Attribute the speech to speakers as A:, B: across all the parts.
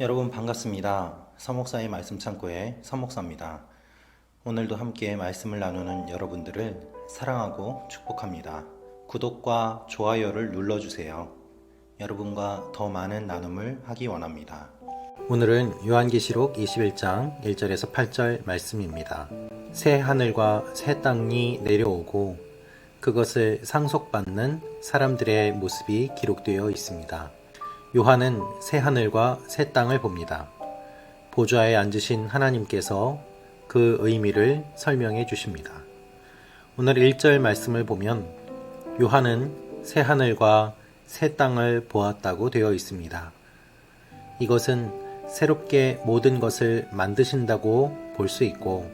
A: 여러분 반갑습니다. 서목사의 말씀 창고의 서목사입니다. 오늘도 함께 말씀을 나누는 여러분들을 사랑하고 축복합니다. 구독과 좋아요를 눌러주세요. 여러분과 더 많은 나눔을 하기 원합니다. 오늘은 요한계시록 21장 1절에서 8절 말씀입니다. 새 하늘과 새 땅이 내려오고 그것을 상속받는 사람들의 모습이 기록되어 있습니다. 요한은 새 하늘과 새 땅을 봅니다. 보좌에 앉으신 하나님께서 그 의미를 설명해 주십니다. 오늘 1절 말씀을 보면 요한은 새 하늘과 새 땅을 보았다고 되어 있습니다. 이것은 새롭게 모든 것을 만드신다고 볼 수 있고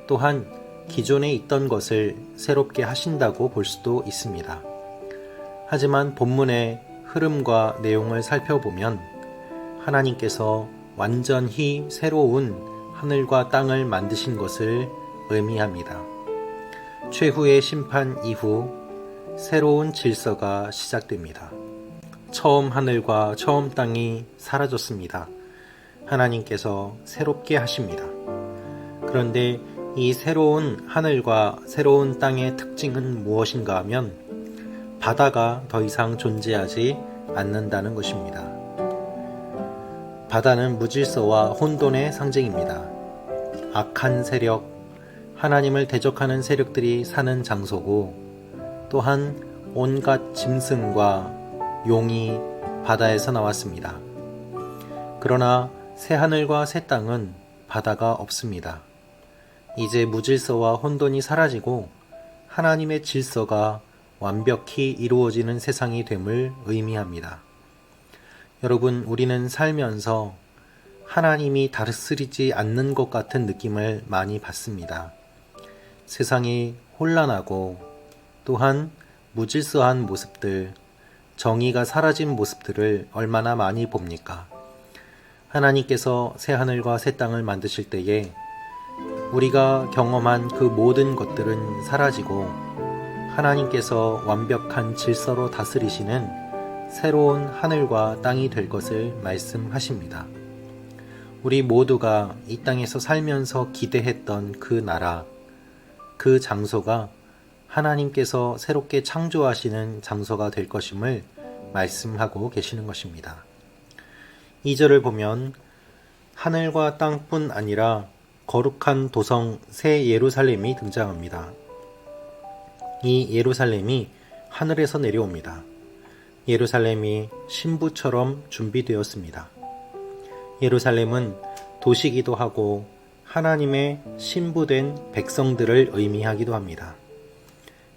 A: 또한 기존에 있던 것을 새롭게 하신다고 볼 수도 있습니다. 하지만 본문의 흐름과 내용을 살펴보면 하나님께서 완전히 새로운 하늘과 땅을 만드신 것을 의미합니다. 최후의 심판 이후 새로운 질서가 시작됩니다. 처음 하늘과 처음 땅이 사라졌습니다. 하나님께서 새롭게 하십니다. 그런데 이 새로운 하늘과 새로운 땅의 특징은 무엇인가 하면 바다가 더 이상 존재하지 않는다는 것입니다. 바다는 무질서와 혼돈의 상징입니다. 악한 세력, 하나님을 대적하는 세력들이 사는 장소고 또한 온갖 짐승과 용이 바다에서 나왔습니다. 그러나 새 하늘과 새 땅은 바다가 없습니다. 이제 무질서와 혼돈이 사라지고 하나님의 질서가 완벽히 이루어지는 세상이 됨을 의미합니다. 여러분, 우리는 살면서 하나님이 다스리지 않는 것 같은 느낌을 많이 받습니다. 세상이 혼란하고 또한 무질서한 모습들, 정의가 사라진 모습들을 얼마나 많이 봅니까? 하나님께서 새 하늘과 새 땅을 만드실 때에 우리가 경험한 그 모든 것들은 사라지고 하나님께서 완벽한 질서로 다스리시는 새로운 하늘과 땅이 될 것을 말씀하십니다. 우리 모두가 이 땅에서 살면서 기대했던 그 나라, 그 장소가 하나님께서 새롭게 창조하시는 장소가 될 것임을 말씀하고 계시는 것입니다. 2절을 보면 하늘과 땅뿐 아니라 거룩한 도성 새 예루살렘이 등장합니다. 이 예루살렘이 하늘에서 내려옵니다. 예루살렘이 신부처럼 준비되었습니다. 예루살렘은 도시이기도 하고 하나님의 신부된 백성들을 의미하기도 합니다.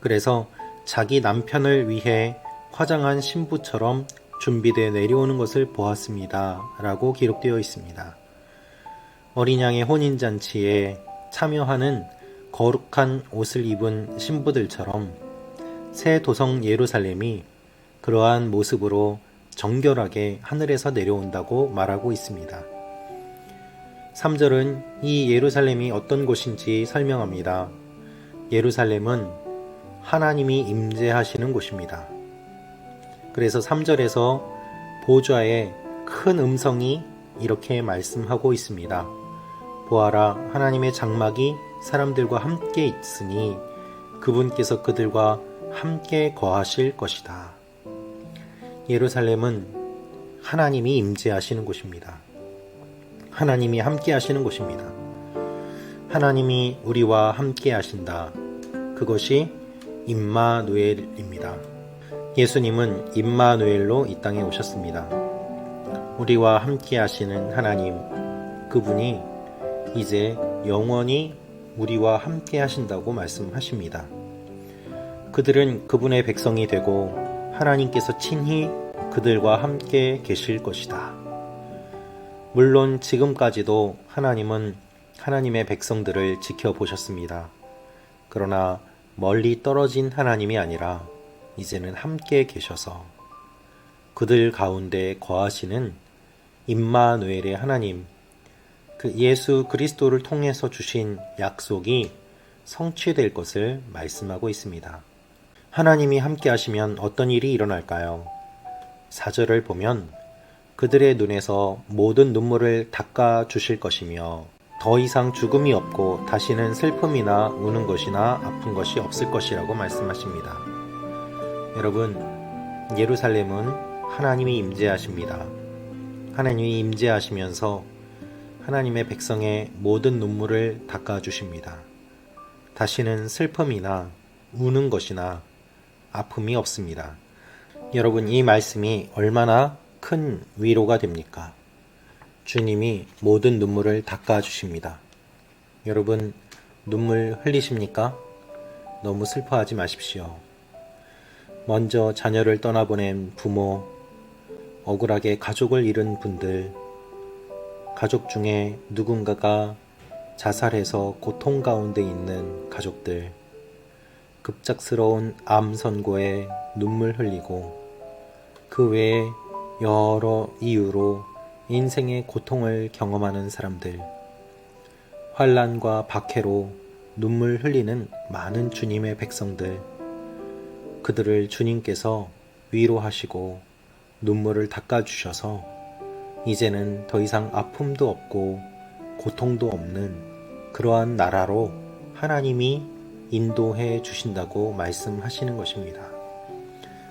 A: 그래서 자기 남편을 위해 화장한 신부처럼 준비되어 내려오는 것을 보았습니다. 라고 기록되어 있습니다. 어린 양의 혼인잔치에 참여하는 거룩한 옷을 입은 신부들처럼 새 도성 예루살렘이 그러한 모습으로 정결하게 하늘에서 내려온다고 말하고 있습니다. 3절은 이 예루살렘이 어떤 곳인지 설명합니다. 예루살렘은 하나님이 임재하시는 곳입니다. 그래서 3절에서 보좌에 큰 음성이 이렇게 말씀하고 있습니다. 보아라, 하나님의 장막이 사람들과 함께 있으니 그분께서 그들과 함께 거하실 것이다. 예루살렘은 하나님이 임재하시는 곳입니다. 하나님이 함께 하시는 곳입니다. 하나님이 우리와 함께 하신다. 그것이 임마누엘입니다. 예수님은 임마누엘로 이 땅에 오셨습니다. 우리와 함께 하시는 하나님, 그분이 이제 영원히 우리와 함께 하신다고 말씀하십니다. 그들은 그분의 백성이 되고 하나님께서 친히 그들과 함께 계실 것이다. 물론 지금까지도 하나님은 하나님의 백성들을 지켜보셨습니다. 그러나 멀리 떨어진 하나님이 아니라 이제는 함께 계셔서 그들 가운데 거하시는 임마누엘의 하나님, 그 예수 그리스도를 통해서 주신 약속이 성취될 것을 말씀하고 있습니다. 하나님이 함께 하시면 어떤 일이 일어날까요? 4절을 보면 그들의 눈에서 모든 눈물을 닦아 주실 것이며 더 이상 죽음이 없고 다시는 슬픔이나 우는 것이나 아픈 것이 없을 것이라고 말씀하십니다. 여러분, 예루살렘은 하나님이 임재하십니다. 하나님이 임재하시면서 하나님의 백성의 모든 눈물을 닦아 주십니다. 다시는 슬픔이나 우는 것이나 아픔이 없습니다. 여러분, 이 말씀이 얼마나 큰 위로가 됩니까? 주님이 모든 눈물을 닦아 주십니다. 여러분, 눈물 흘리십니까? 너무 슬퍼하지 마십시오. 먼저 자녀를 떠나보낸 부모, 억울하게 가족을 잃은 분들, 가족 중에 누군가가 자살해서 고통 가운데 있는 가족들, 급작스러운 암 선고에 눈물 흘리고 그 외에 여러 이유로 인생의 고통을 경험하는 사람들, 환난과 박해로 눈물 흘리는 많은 주님의 백성들, 그들을 주님께서 위로하시고 눈물을 닦아주셔서 이제는 더 이상 아픔도 없고 고통도 없는 그러한 나라로 하나님이 인도해 주신다고 말씀하시는 것입니다.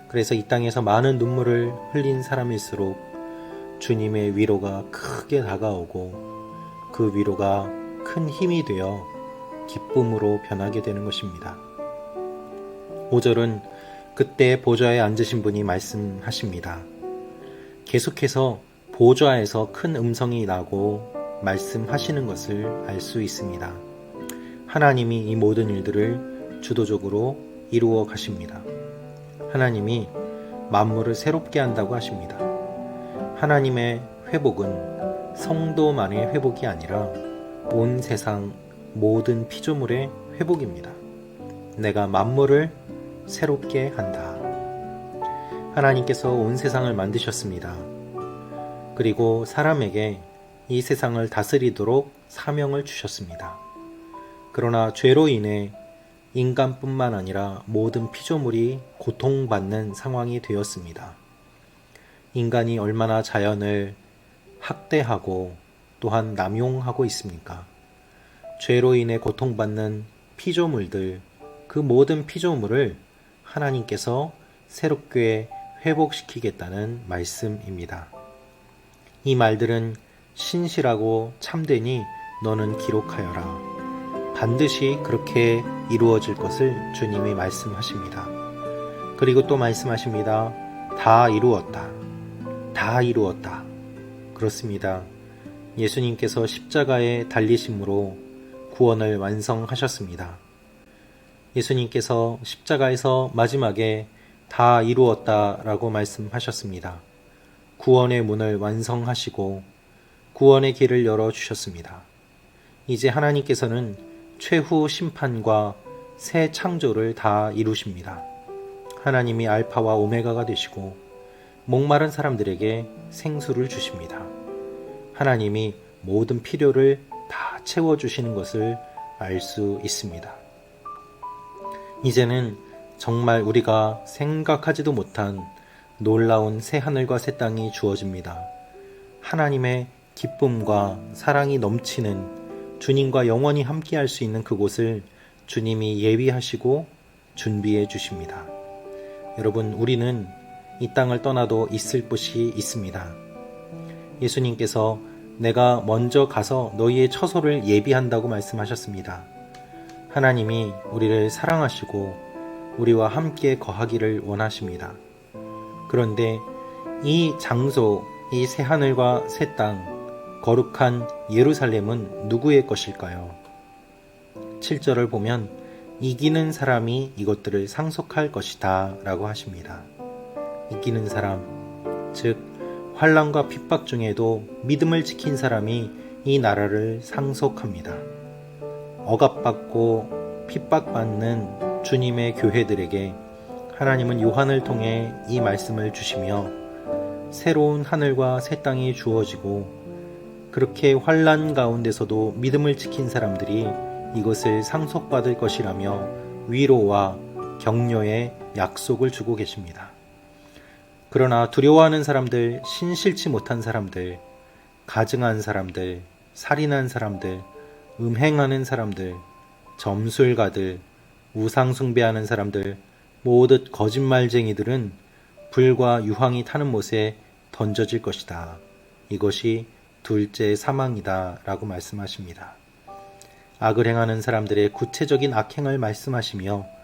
A: 그래서 이 땅에서 많은 눈물을 흘린 사람일수록 주님의 위로가 크게 다가오고 그 위로가 큰 힘이 되어 기쁨으로 변하게 되는 것입니다. 5절은 그때 보좌에 앉으신 분이 말씀하십니다. 계속해서 보좌에서 큰 음성이 나고 말씀하시는 것을 알 수 있습니다. 하나님이 이 모든 일들을 주도적으로 이루어 가십니다. 하나님이 만물을 새롭게 한다고 하십니다. 하나님의 회복은 성도만의 회복이 아니라 온 세상 모든 피조물의 회복입니다. 내가 만물을 새롭게 한다. 하나님께서 온 세상을 만드셨습니다. 그리고 사람에게 이 세상을 다스리도록 사명을 주셨습니다. 그러나 죄로 인해 인간뿐만 아니라 모든 피조물이 고통받는 상황이 되었습니다. 인간이 얼마나 자연을 학대하고 또한 남용하고 있습니까? 죄로 인해 고통받는 피조물들, 그 모든 피조물을 하나님께서 새롭게 회복시키겠다는 말씀입니다. 이 말들은 신실하고 참되니 너는 기록하여라. 반드시 그렇게 이루어질 것을 주님이 말씀하십니다. 그리고 또 말씀하십니다. 다 이루었다. 다 이루었다. 그렇습니다. 예수님께서 십자가에 달리심으로 구원을 완성하셨습니다. 예수님께서 십자가에서 마지막에 다 이루었다라고 말씀하셨습니다. 구원의 문을 완성하시고 구원의 길을 열어주셨습니다. 이제 하나님께서는 최후 심판과 새 창조를 다 이루십니다. 하나님이 알파와 오메가가 되시고 목마른 사람들에게 생수를 주십니다. 하나님이 모든 필요를 다 채워주시는 것을 알 수 있습니다. 이제는 정말 우리가 생각하지도 못한 놀라운 새 하늘과 새 땅이 주어집니다. 하나님의 기쁨과 사랑이 넘치는 주님과 영원히 함께할 수 있는 그곳을 주님이 예비하시고 준비해 주십니다. 여러분, 우리는 이 땅을 떠나도 있을 곳이 있습니다. 예수님께서 내가 먼저 가서 너희의 처소를 예비한다고 말씀하셨습니다. 하나님이 우리를 사랑하시고 우리와 함께 거하기를 원하십니다. 그런데 이 장소, 이 새하늘과 새 땅, 거룩한 예루살렘은 누구의 것일까요? 7절을 보면 이기는 사람이 이것들을 상속할 것이다 라고 하십니다. 이기는 사람, 즉 환난과 핍박 중에도 믿음을 지킨 사람이 이 나라를 상속합니다. 억압받고 핍박받는 주님의 교회들에게 하나님은 요한을 통해 이 말씀을 주시며 새로운 하늘과 새 땅이 주어지고 그렇게 환난 가운데서도 믿음을 지킨 사람들이 이것을 상속받을 것이라며 위로와 격려의 약속을 주고 계십니다. 그러나 두려워하는 사람들, 신실치 못한 사람들, 가증한 사람들, 살인한 사람들, 음행하는 사람들, 점술가들, 우상숭배하는 사람들, 모든 거짓말쟁이들은 불과 유황이 타는 못에 던져질 것이다. 이것이 둘째 사망이다 라고 말씀하십니다. 악을 행하는 사람들의 구체적인 악행을 말씀하시며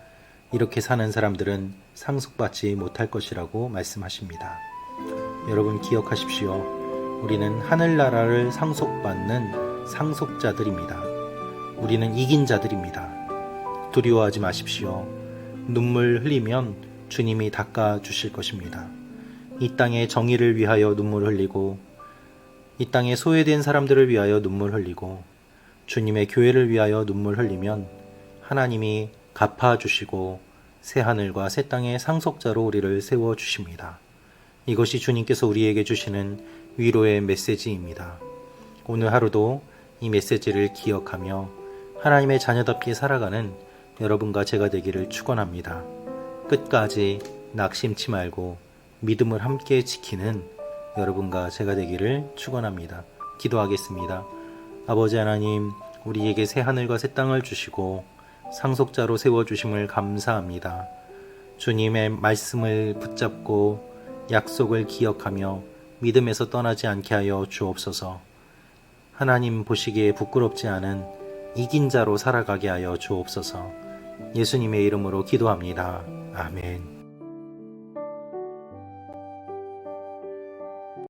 A: 이렇게 사는 사람들은 상속받지 못할 것이라고 말씀하십니다. 여러분 기억하십시오. 우리는 하늘나라를 상속받는 상속자들입니다. 우리는 이긴 자들입니다. 두려워하지 마십시오. 눈물 흘리면 주님이 닦아주실 것입니다. 이 땅의 정의를 위하여 눈물 흘리고 이 땅에 소외된 사람들을 위하여 눈물 흘리고 주님의 교회를 위하여 눈물 흘리면 하나님이 갚아주시고 새하늘과 새 땅의 상속자로 우리를 세워주십니다. 이것이 주님께서 우리에게 주시는 위로의 메시지입니다. 오늘 하루도 이 메시지를 기억하며 하나님의 자녀답게 살아가는 여러분과 제가 되기를 축원합니다. 끝까지 낙심치 말고 믿음을 함께 지키는 여러분과 제가 되기를 축원합니다. 기도하겠습니다. 아버지 하나님, 우리에게 새 하늘과 새 땅을 주시고 상속자로 세워주심을 감사합니다. 주님의 말씀을 붙잡고 약속을 기억하며 믿음에서 떠나지 않게 하여 주옵소서. 하나님 보시기에 부끄럽지 않은 이긴 자로 살아가게 하여 주옵소서. 예수님의 이름으로 기도합니다. 아멘.